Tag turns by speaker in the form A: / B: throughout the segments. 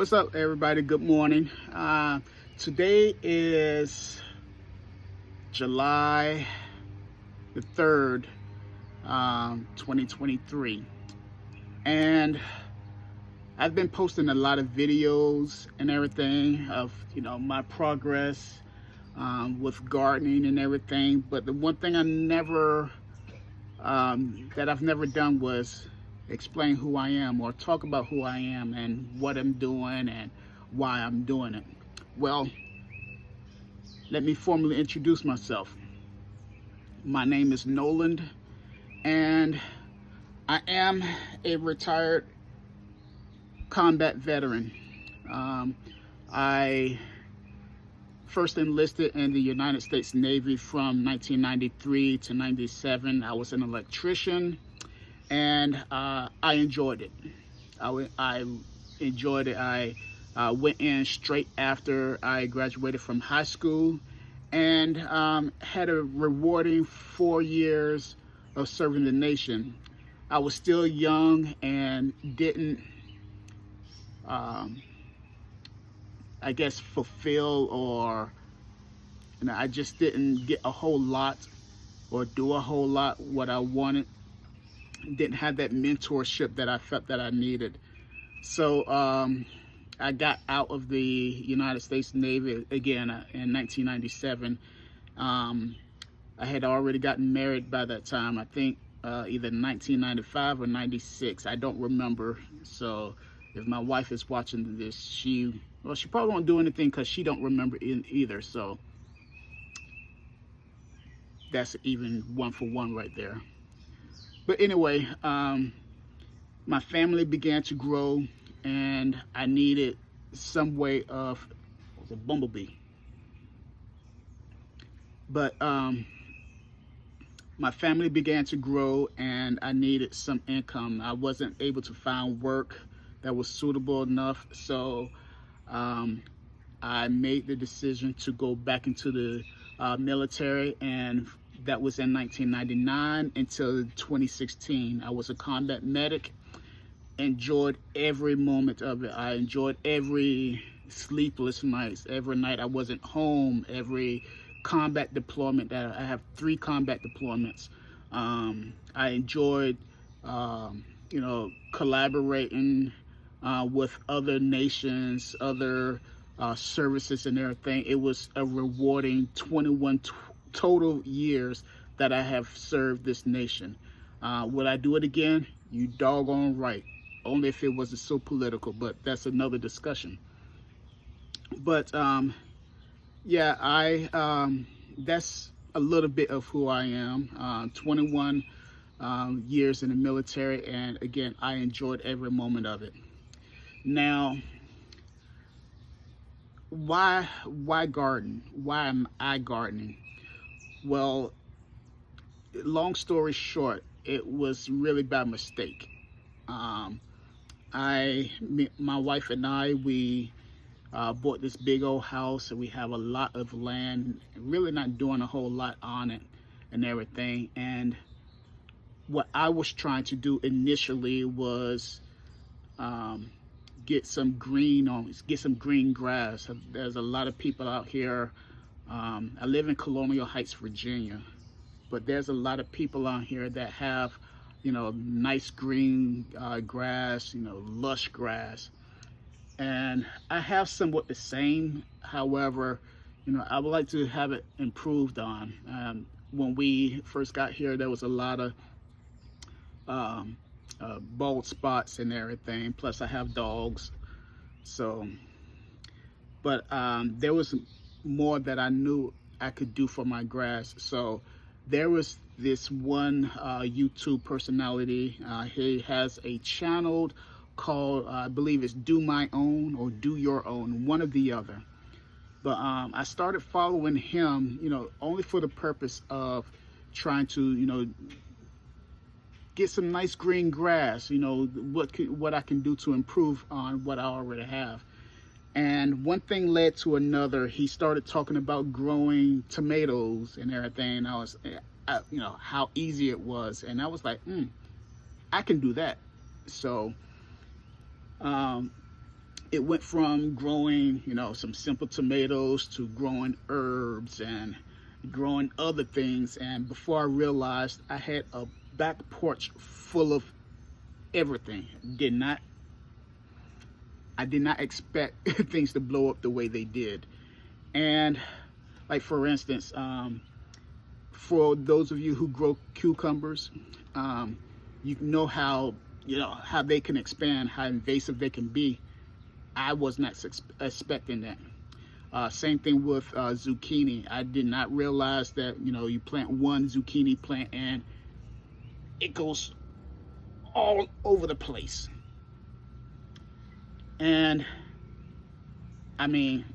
A: What's up, everybody? Good morning. Today is July the 3rd, 2023. And I've been posting a lot of videos and everything of, my progress with gardening and everything. But the one thing that I've never done was explain who I am or talk about who I am and what I'm doing and why I'm doing it. Well, let me formally introduce myself. My name is Noland, and I am a retired combat veteran. I first enlisted in the United States Navy from 1993 to 97. I was an electrician, and I enjoyed it. I enjoyed it. I went in straight after I graduated from high school, and had a rewarding 4 years of serving the nation. I was still young and didn't, I guess, fulfill or, I just didn't get a whole lot or do a whole lot what I wanted. Didn't have that mentorship that I felt that I needed. So I got out of the United States Navy again in 1997. I had already gotten married by that time. I think either 1995 or 96. I don't remember. So if my wife is watching this, she probably won't do anything because she don't remember either. So that's even 1-for-1 right there. But anyway, my family began to grow, and I needed some way of, it was a bumblebee. But my family began to grow, and I needed some income. I wasn't able to find work that was suitable enough, so I made the decision to go back into the military, and that was in 1999 until 2016. I was a combat medic. Enjoyed every moment of it. I enjoyed every sleepless nights, every night I wasn't home, every combat deployment that I have 3 combat deployments. I enjoyed, collaborating with other nations, other services and everything. It was a rewarding 21 total years that I have served this nation. Would I do it again? You doggone right. Only if it wasn't so political, but that's another discussion. But that's a little bit of who I am. 21 years in the military, and again, I enjoyed every moment of it. Now, why garden? Why am I gardening? Well, long story short, it was really by mistake. My wife and I, we bought this big old house, and we have a lot of land, really not doing a whole lot on it and everything. And what I was trying to do initially was get some green grass. There's a lot of people out here. I live in Colonial Heights, Virginia, but there's a lot of people out here that have, nice green grass, lush grass. And I have somewhat the same. However, I would like to have it improved on. When we first got here, there was a lot of bald spots and everything. Plus, I have dogs. So, but there was more that I knew I could do for my grass. So there was this one YouTube personality. He has a channel called, I believe it's Do My Own or Do Your Own, one or the other. But I started following him, only for the purpose of trying to, get some nice green grass, what I can do to improve on what I already have. And one thing led to another. He started talking about growing tomatoes and everything. I was, how easy it was. And I was like, I can do that. So it went from growing, you know, some simple tomatoes to growing herbs and growing other things. And before I realized, I had a back porch full of everything. I did not expect things to blow up the way they did. And like, for instance, for those of you who grow cucumbers, you know how they can expand, how invasive they can be. I was not expecting that. Same thing with zucchini. I did not realize that, you know, you plant one zucchini plant and it goes all over the place. And I mean,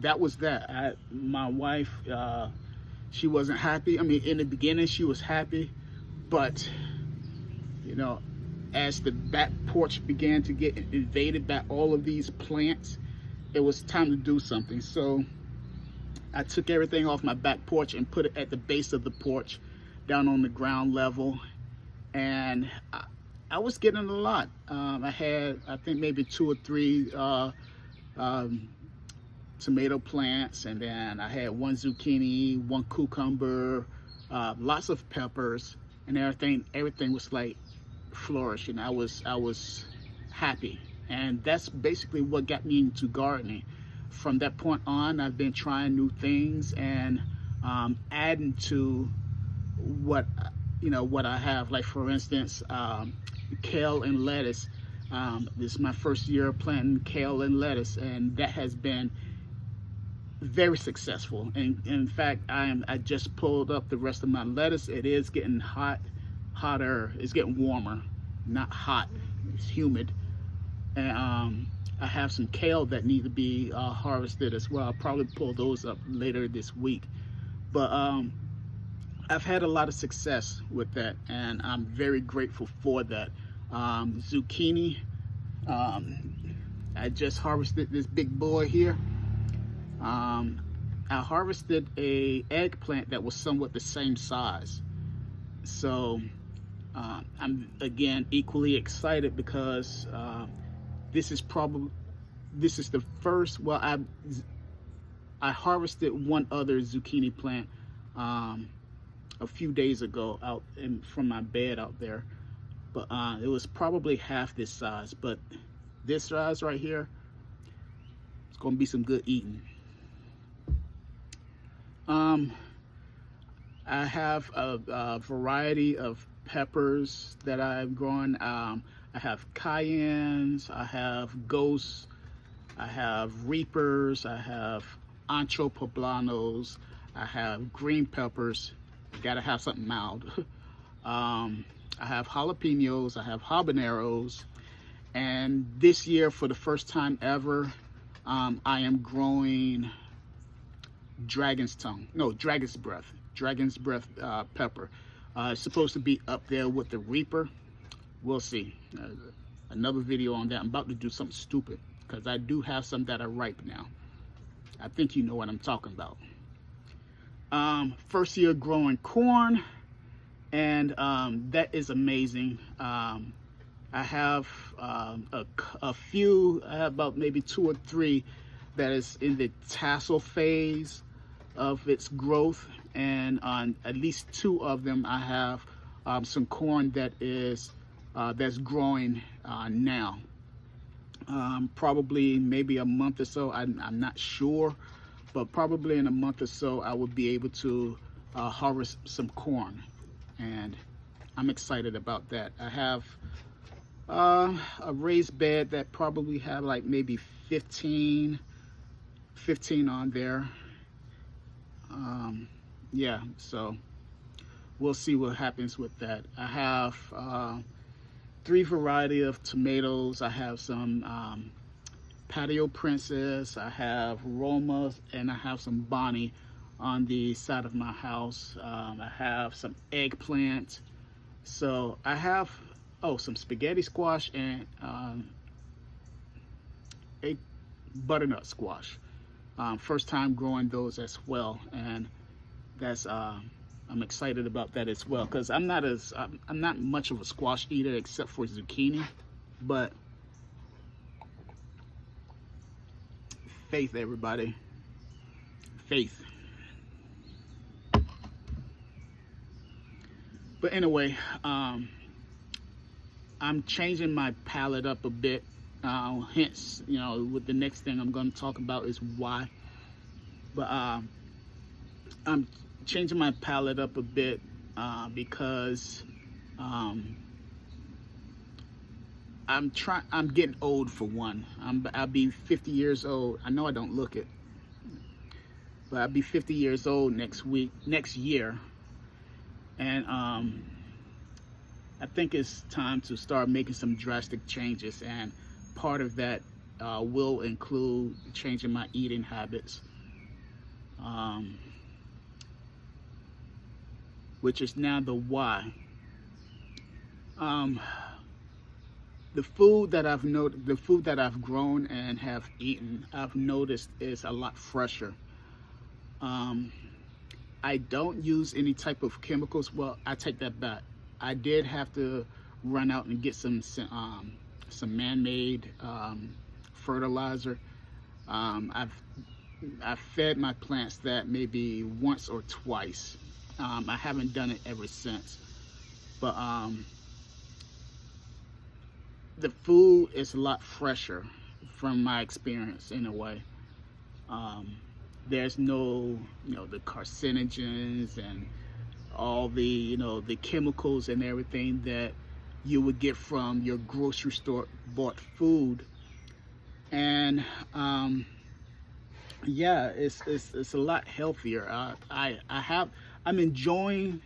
A: that was that. My wife, she wasn't happy. I mean, in the beginning she was happy, but you know, as the back porch began to get invaded by all of these plants, it was time to do something. So I took everything off my back porch and put it at the base of the porch, down on the ground level. And I was getting a lot. I had, I think, maybe 2 or 3 tomato plants, and then I had 1 zucchini, 1 cucumber, lots of peppers, and everything was like flourishing. I was happy, and that's basically what got me into gardening. From that point on, I've been trying new things and adding to what I have. Like, for instance, kale and lettuce. This is my first year planting kale and lettuce, and that has been very successful. And in fact, I just pulled up the rest of my lettuce. It is getting hotter. It's getting warmer, not hot. It's humid. And I have some kale that need to be harvested as well. I'll probably pull those up later this week. But I've had a lot of success with that, and I'm very grateful for that. Zucchini, I just harvested this big boy here. I harvested a eggplant that was somewhat the same size. So I'm again equally excited because this is the first. Well, I harvested one other zucchini plant a few days ago out from my bed out there, but it was probably half this size. But this size right here, it's gonna be some good eating. I have a variety of peppers that I've grown. I have cayennes, I have ghosts, I have reapers, I have ancho poblanos, I have green peppers. Gotta have something mild. I have jalapenos, I have habaneros, and this year, for the first time ever, I am growing dragon's breath pepper. It's supposed to be up there with the reaper. We'll see. Another video on that. I'm about to do something stupid because I do have some that are ripe now. I think you know what I'm talking about. First year growing corn, and that is amazing. I have a few. I have about maybe 2 or 3 that is in the tassel phase of its growth, and on at least 2 of them I have some corn that is that's growing now. Probably maybe a month or so, I'm not sure, but probably in a month or so I will be able to harvest some corn, and I'm excited about that. I have a raised bed that probably have like maybe 15 on there. Yeah, so we'll see what happens with that. I have 3 variety of tomatoes. I have some Patio Princess, I have Roma, and I have some Bonnie on the side of my house. I have some eggplant. So I have some spaghetti squash and a butternut squash. First time growing those as well, and that's I'm excited about that as well, because I'm not much of a squash eater except for zucchini, but Faith, everybody. Faith. But anyway, I'm changing my palate up a bit. Hence, with the next thing I'm going to talk about is why. But I'm changing my palate up a bit because I'm getting old for one. I'll be 50 years old. I know I don't look it, but I'll be 50 years old next year. And I think it's time to start making some drastic changes, and part of that will include changing my eating habits, which is now the why. The food that I've grown and have eaten, I've noticed is a lot fresher. I don't use any type of chemicals. Well, I take that back. I did have to run out and get some man-made fertilizer. I've fed my plants that maybe once or twice. I haven't done it ever since. But the food is a lot fresher from my experience in a way. There's no, the carcinogens and all the, the chemicals and everything that you would get from your grocery store bought food. And yeah, it's a lot healthier. I'm enjoying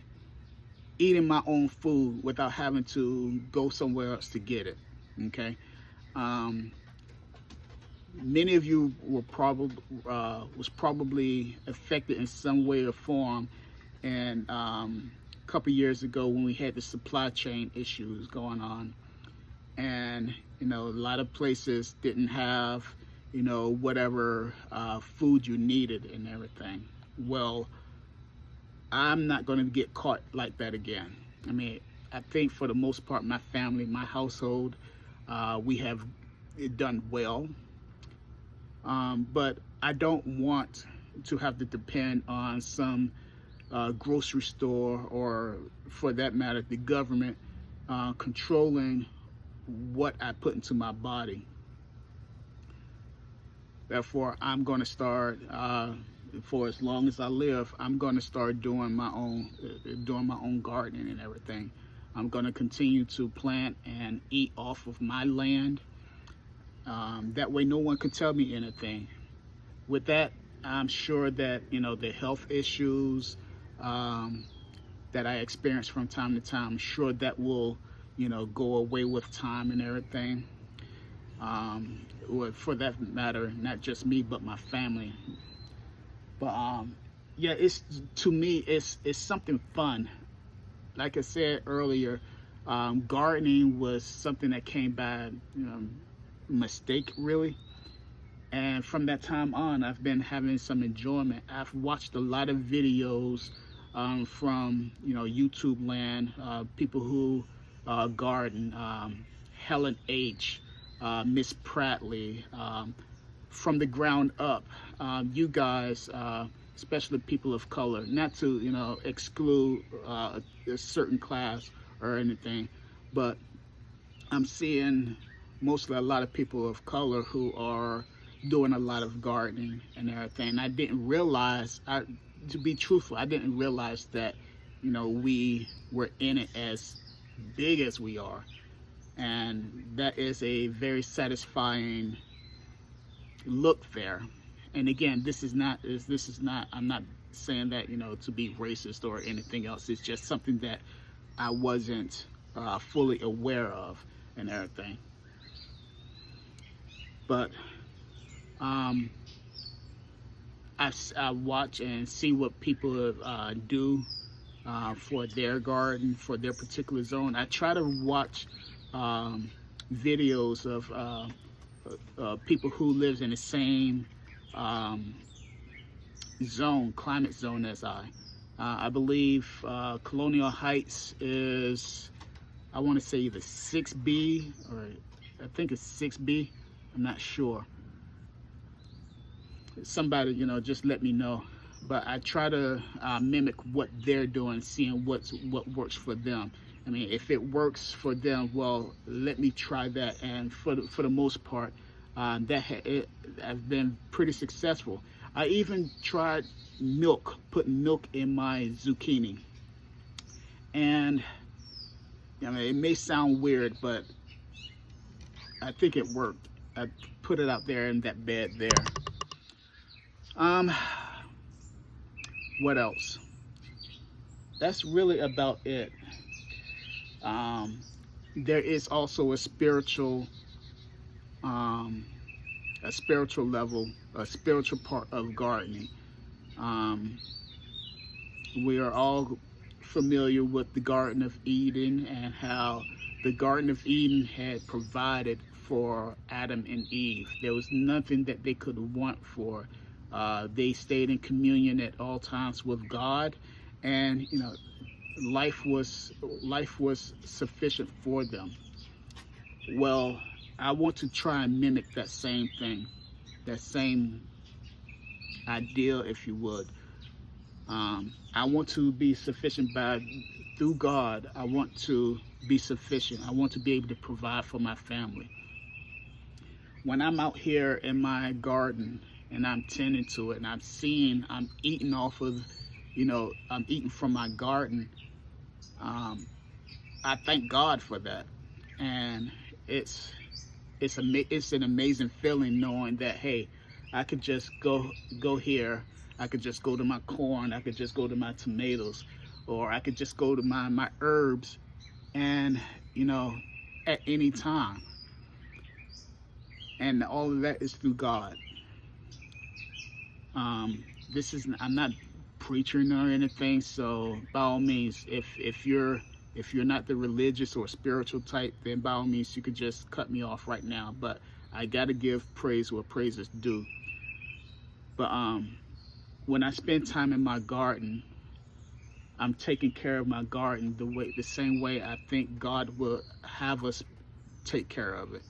A: eating my own food without having to go somewhere else to get it. Okay. Many of you were probably affected in some way or form, and a couple years ago when we had the supply chain issues going on, and a lot of places didn't have whatever food you needed and everything. Well, I'm not going to get caught like that again. I mean, I think for the most part, my family, my household, we have done well. But I don't want to have to depend on some grocery store, or for that matter, the government controlling what I put into my body. Therefore, I'm going to start, for as long as I live, I'm going to start doing my own gardening and everything. I'm going to continue to plant and eat off of my land. That way no one can tell me anything. With that, I'm sure that the health issues that I experience from time to time, I'm sure that will go away with time and everything. Or for that matter, not just me but my family. But yeah, to me it's something fun. Like I said earlier, gardening was something that came by mistake, really. And from that time on, I've been having some enjoyment. I've watched a lot of videos from YouTube land, people who garden, Helen H, Miss Prattley, from the ground up. You guys, especially people of color, not to exclude a certain class or anything, but I'm seeing mostly a lot of people of color who are doing a lot of gardening and everything. I didn't realize, to be truthful, I didn't realize that we were in it as big as we are, and that is a very satisfying look there. And again, this is not, I'm not saying that to be racist or anything else. It's just something that I wasn't fully aware of and everything. But I watch and see what people do for their garden, for their particular zone. I try to watch videos of people who live in the same climate zone as I believe Colonial Heights is, I want to say either 6B or I think it's 6B. I'm not sure. somebody, just let me know. But I try to mimic what they're doing, seeing what works for them. I mean, if it works for them, well, let me try that. And for the most part, it has been pretty successful. I even tried milk, putting milk in my zucchini, and I mean, it may sound weird, but I think it worked. I put it out there in that bed there. Um, what else? That's really about it. Um, there is also um, a spiritual level, a spiritual part of gardening. Um, we are all familiar with the Garden of Eden and how the Garden of Eden had provided for Adam and Eve. There was nothing that they could want for. They stayed in communion at all times with God, and life was sufficient for them. Well, I want to try and mimic that same thing, that same ideal, if you would. I want to be sufficient through God. I want to be sufficient. I want to be able to provide for my family. When I'm out here in my garden and I'm tending to it and I'm eating off of, I'm eating from my garden, I thank God for that. And it's an amazing feeling knowing that, hey, I could just go here. I could just go to my corn. I could just go to my tomatoes, or I could just go to my herbs, and at any time. And all of that is through God. I'm not preaching or anything, so by all means, if you're not the religious or spiritual type, then by all means you could just cut me off right now. But I gotta give praise where praise is due. But when I spend time in my garden, I'm taking care of my garden the same way I think God will have us take care of it.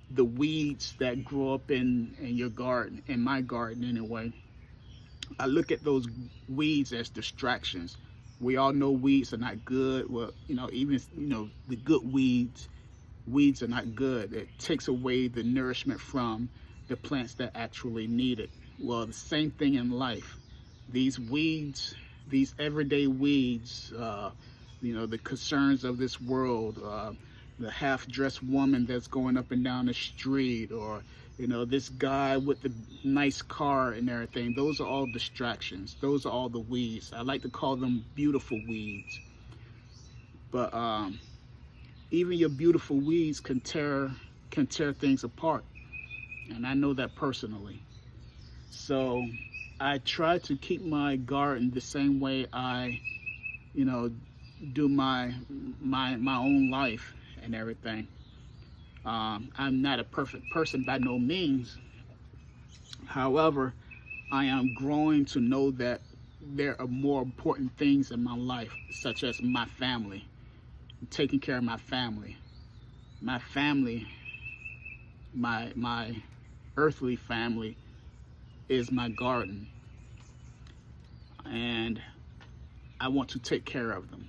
A: The weeds that grow up in your garden, in my garden anyway, I look at those weeds as distractions. We all know weeds are not good. Well, even the good weeds are not good. It takes away the nourishment from the plants that actually need it. Well, the same thing in life. These weeds, these everyday weeds, the concerns of this world, the half-dressed woman that's going up and down the street, or this guy with the nice car and everything. Those are all distractions. Those are all the weeds. I like to call them beautiful weeds. But even your beautiful weeds can tear things apart, and I know that personally. So I try to keep my garden the same way I do my own life and everything. I'm not a perfect person by no means. However, I am growing to know that there are more important things in my life, such as my family, taking care of my family. My family, my earthly family, is my garden, and I want to take care of them.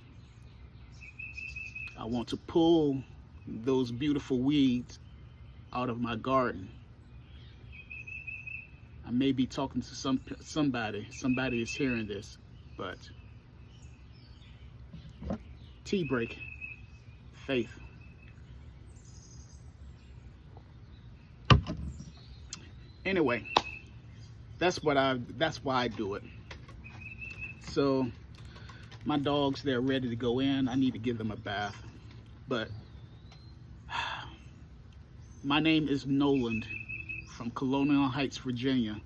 A: I want to pull those beautiful weeds out of my garden. I may be talking to somebody is hearing this, but tea break, faith. Anyway, that's why I do it. So my dogs, they're ready to go in. I need to give them a bath. But my name is Noland from Colonial Heights, Virginia.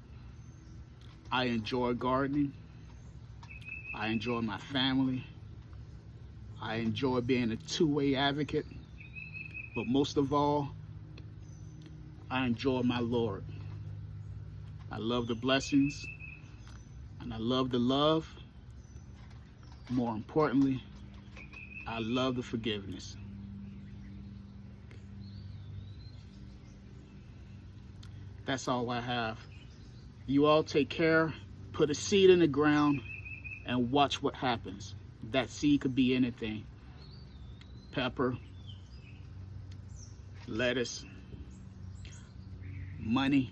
A: I enjoy gardening. I enjoy my family. I enjoy being a two-way advocate. But most of all, I enjoy my Lord. I love the blessings, and I love the love. More importantly, I love the forgiveness. That's all I have. You all take care, put a seed in the ground, and watch what happens. That seed could be anything. Pepper, lettuce, money.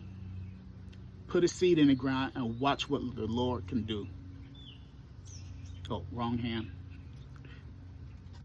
A: Put a seed in the ground and watch what the Lord can do. Oh, wrong hand.